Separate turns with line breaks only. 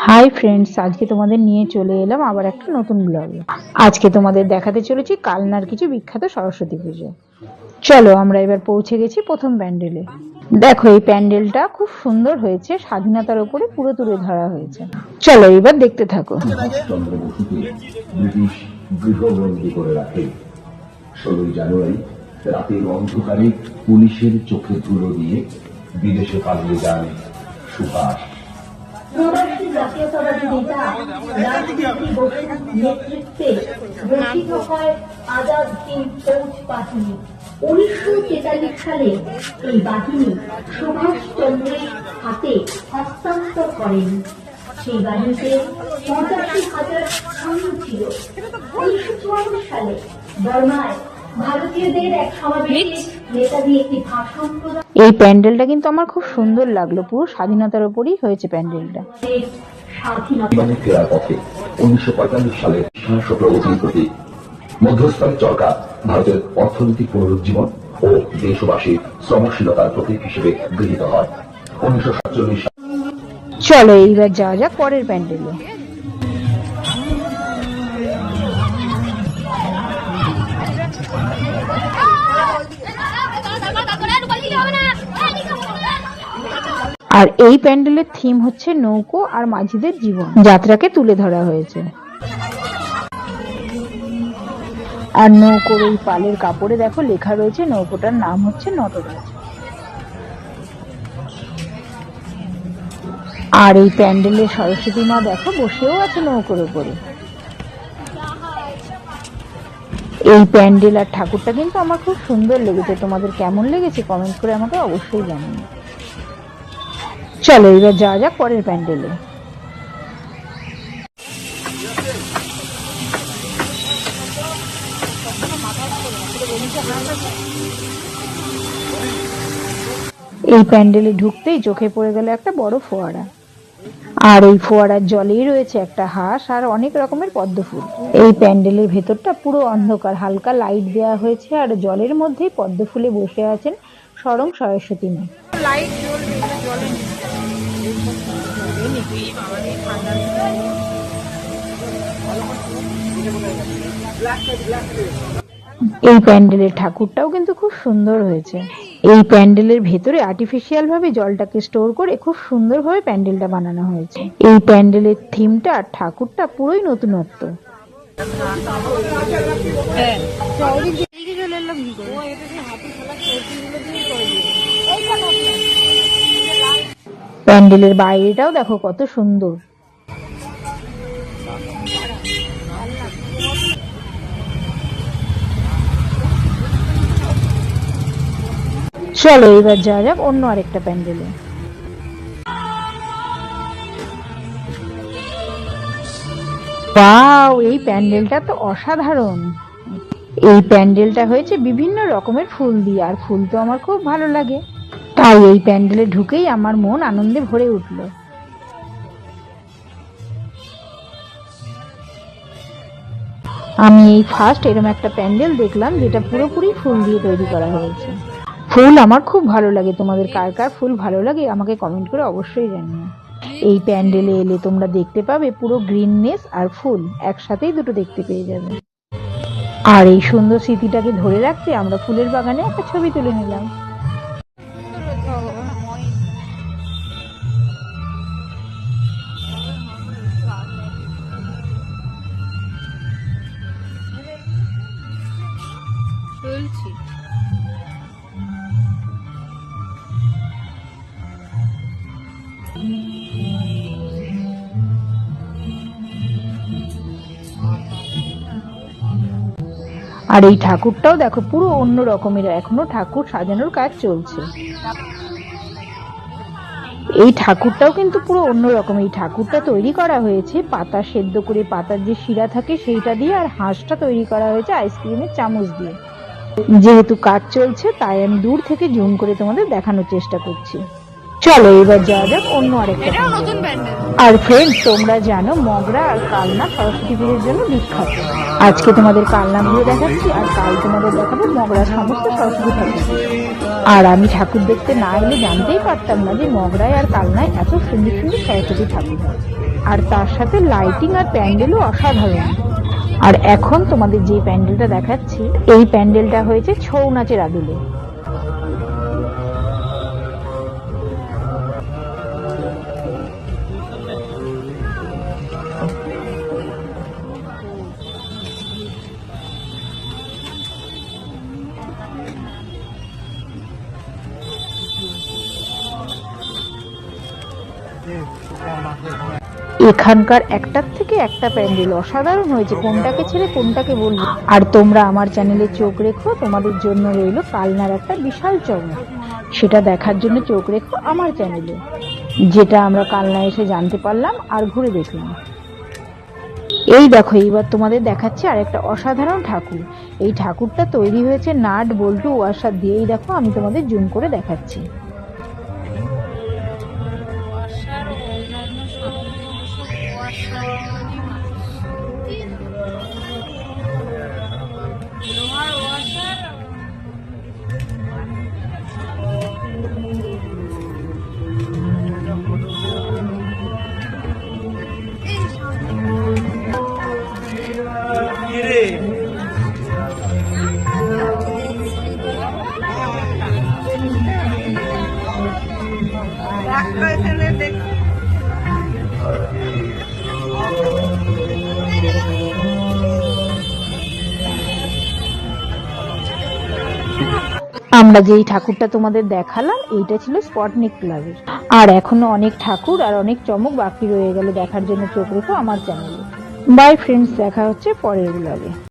Hi friends, আজকে তোমাদের নিয়ে চলে এলাম আবার একটা নতুন ব্লগে। আজকে তোমাদের দেখাতে চলেছি কালনার কিছু বিখ্যাত সরস্বতী পুজো। চলো আমরা এবার পৌঁছে গেছি প্রথম প্যান্ডেলে। দেখো এই প্যান্ডেলটা খুব সুন্দর হয়েছে, স্বাধীনতার উপরে পুরো তুলে ধরা হয়েছে। চলো এবার দেখতে থাকো।
ব্রিটিশ গৃহবন্দী করে রাখে 16 জানুয়ারি রাতের অন্ধকারে পুলিশের চোখে ধুলো দিয়ে বিদেশে পালিয়ে যান সুভাষ।
প্রবাসী জাতীয়তাবাদী নেতা রাজনীতি বসুর নেতৃত্বে গঠিত হয় আজাদ হিন্দ ফৌজ বাহিনী। 1943 সালে এই বাহিনী সুভাষ চন্দ্রের হাতে হস্তান্তর করেন। সেই বাহিনীতে 85,000 সৈন্য ছিল। 1954 সালে বর্মায় ভারতীয়দের এক সমাবেশে নেতাজি একটি ভাষণ প্রদান।
এই প্যান্ডেলটা কিন্তু আমার খুব সুন্দর লাগলো, পুরো স্বাধীনতার উপরই হয়েছে প্যান্ডেলটা।
ফেরার পথে 1945 সালে সাহস ও প্রগতির প্রতি মধ্যস্থলে চরকা ভারতের অর্থনৈতিক পুনরুজ্জীবন ও দেশবাসীর শ্রমশীলতার প্রতীক হিসেবে গৃহীত হয়। 1947 সালে
চলো এইবার যাওয়া যাক পরের প্যান্ডেলে। আর এই প্যান্ডেলের থিম হচ্ছে নৌকো আর মাঝিদের জীবন যাত্রাকে তুলে ধরা হয়েছে। আর নৌকোর এই পালের কাপড়ে দেখো লেখা রয়েছে নৌকোটার নাম হচ্ছে নটরাজ। আর এই প্যান্ডেলের সরস্বতী মা দেখো বসেও আছে নৌকোর উপরে। এই প্যান্ডেল আর ঠাকুরটা কিন্তু আমার খুব সুন্দর লেগেছে। তোমাদের কেমন লেগেছে কমেন্ট করে আমাকে অবশ্যই জানিও। চলো এবার যাওয়া যাক পরের প্যান্ডেলে। এই প্যান্ডেলে ঢুকতেই চোখে পড়ে গেল একটা বড় ফোয়ারা। আর এই ফোয়ারার জলেই রয়েছে একটা হাঁস আর অনেক রকমের পদ্ম ফুল। এই প্যান্ডেলের ভেতরটা পুরো অন্ধকার, হালকা লাইট দেওয়া হয়েছে আর জলের মধ্যেই পদ্ম ফুলে বসে আছেন স্বয়ং সরস্বতী মা। এই প্যান্ডেলের ঠাকুরটাও কিন্তু খুব সুন্দর হয়েছে। এই প্যান্ডেলের ভেতরে আর্টিফিশিয়াল ভাবে জলটাকে স্টোর করে খুব সুন্দরভাবে প্যান্ডেলটা বানানো হয়েছে। এই প্যান্ডেলের থিমটা আর ঠাকুরটা পুরোই নতুনত্ব। প্যান্ডেলের বাইরেটাও দেখো কত সুন্দর। চলো এবার যাওয়া যাক অন্য আরেকটা প্যান্ডেলে। ওয়াও, এই প্যান্ডেলটা তো অসাধারণ। এই প্যান্ডেলটা হয়েছে বিভিন্ন রকমের ফুল দিয়ে, আর ফুল তো আমার খুব ভালো লাগে, তাই এই প্যান্ডেলে ঢুকেই আমার মন আনন্দে ভরে উঠল। আমি এই ফার্স্ট এরকম একটা প্যান্ডেল দেখলাম যেটা পুরোপুরি ফুল দিয়ে তৈরি করা হয়েছে। ফুল আমার খুব ভালো লাগে। তোমাদের কার কার ফুল ভালো লাগে আমাকে কমেন্ট করে অবশ্যই জানিও। এই প্যান্ডেলে এলে তোমরা দেখতে পাবে পুরো গ্রিননেস আর ফুল একসাথেই দুটো দেখতে পেয়ে যাবে। আর এই সুন্দর স্মৃতিটাকে ধরে রাখতে আমরা ফুলের বাগানে একটা ছবি তুলে নিলাম। আর এই ঠাকুরটাও দেখো পুরো অন্য রকমের, এখনো ঠাকুর সাজানোর কাজ চলছে। এই ঠাকুরটাও কিন্তু পুরো অন্য রকম। এই ঠাকুরটা তৈরি করা হয়েছে পাতা সেদ্ধ করে, পাতার যে শিরা থাকে সেইটা দিয়ে, আর হাঁসটা তৈরি করা হয়েছে আইসক্রিমের চামচ দিয়ে। যেহেতু কাজ চলছে তাই আমি দূর থেকে জুম করে তোমাদের দেখানোর চেষ্টা করছি। চলো এবার যাওয়া যাক অন্য আরেকটা। আর ফ্রেন্ডস, তোমরা জানো মগরা আর কালনা সরস্বতী পুজোর জন্য বিখ্যাত। আজকে তোমাদের কালনা পুজো দেখাচ্ছি আর কাল তোমাদের দেখাবো মগরা সমস্ত সরস্বতী ঠাকুর। আর আমি ঠাকুর দেখতে না এলে জানতেই পারতাম না যে মগরায় আর কালনায় এত সুন্দর সুন্দর সরস্বতী ঠাকুর হয়। আর তার সাথে লাইটিং আর প্যান্ডেলও অসাধারণ। আর এখন তোমাদের যে প্যান্ডেলটা দেখাচ্ছি, এই প্যান্ডেলটা হয়েছে ছৌ নাচের আদলে। এখানকার একটার থেকে একটা প্যান্ডেল অসাধারণ হয়েছে, কোনটাকে ছেড়ে কোনটাকে বলবো। আর তোমরা আমার চ্যানেলে চোখ রেখো, তোমাদের জন্য রইল কালনার একটা বিশাল চমক। সেটা দেখার জন্য চোখ রেখো আমার চ্যানেলে, যেটা আমরা কালনায় এসে জানতে পারলাম আর ঘুরে দেখলাম। এই দেখো, এইবার তোমাদের দেখাচ্ছি আর একটা অসাধারণ ঠাকুর। এই ঠাকুরটা তৈরি হয়েছে নাট বল্টু ওয়াশার দিয়ে। এই দেখো, আমি তোমাদের জুম করে দেখাচ্ছি। আমরা যেই ঠাকুরটা তোমাদের দেখালাম, এইটা ছিল স্পটনিক ক্লাবের। আর এখনো অনেক ঠাকুর আর অনেক চমক বাকি রয়ে গেল দেখার জন্য। চোখ রেখো আমার চ্যানেলে। বাই ফ্রেন্ডস, দেখা হচ্ছে পরের ব্লগে।